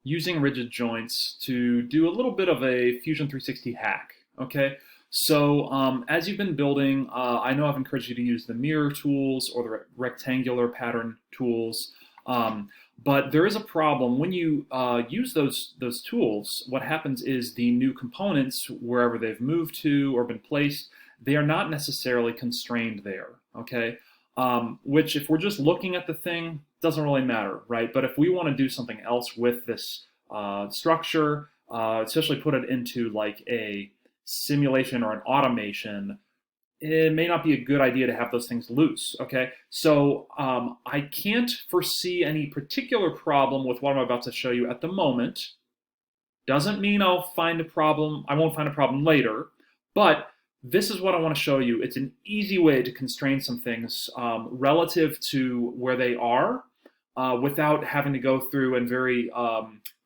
using rigid joints to do a little bit of a Fusion 360 hack. Okay, so as you've been building, I know I've encouraged you to use the mirror tools or the rectangular pattern tools. But there is a problem when you use those tools. What happens is the new components, wherever they've moved to or been placed, they are not necessarily constrained there. Okay, which if we're just looking at the thing, doesn't really matter, right? But if we want to do something else with this structure, especially put it into like a simulation or an automation, it may not be a good idea to have those things loose, okay? So I can't foresee any particular problem with what I'm about to show you at the moment. Doesn't mean I'll find a problem, I won't find a problem later, but this is what I want to show you. It's an easy way to constrain some things relative to where they are without having to go through and very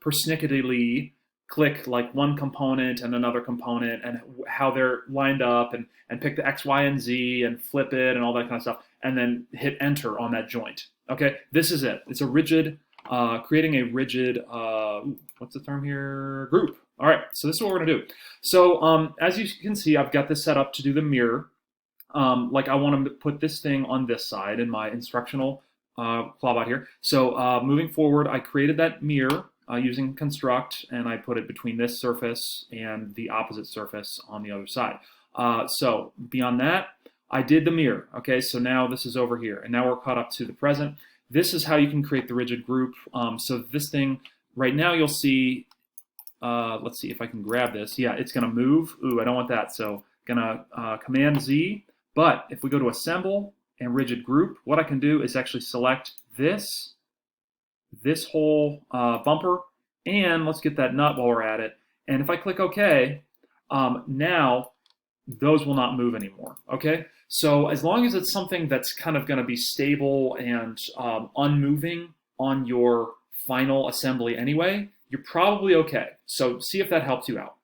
persnicketily click like one component and another component and how they're lined up and pick the X, Y, and Z and flip it and all that kind of stuff and then hit enter on that joint. Okay, this is it. It's a rigid, creating a rigid, what's the term here? Group. All right, so this is what we're gonna do. So as you can see, I've got this set up to do the mirror. Like I want to put this thing on this side in my instructional clawbot here. So moving forward, I created that mirror using construct, and I put it between this surface and the opposite surface on the other side. So beyond that, I did the mirror. Okay, so now this is over here, and now we're caught up to the present. This is how you can create the rigid group. So this thing, right now you'll see, let's see if I can grab this. Yeah, it's gonna move. Ooh, I don't want that, so gonna Command Z. But if we go to Assemble and Rigid Group, what I can do is actually select this whole bumper, and let's get that nut while we're at it. And if I click OK, now those will not move anymore. Okay, so as long as it's something that's kind of going to be stable and unmoving on your final assembly anyway, you're probably okay. So see if that helps you out.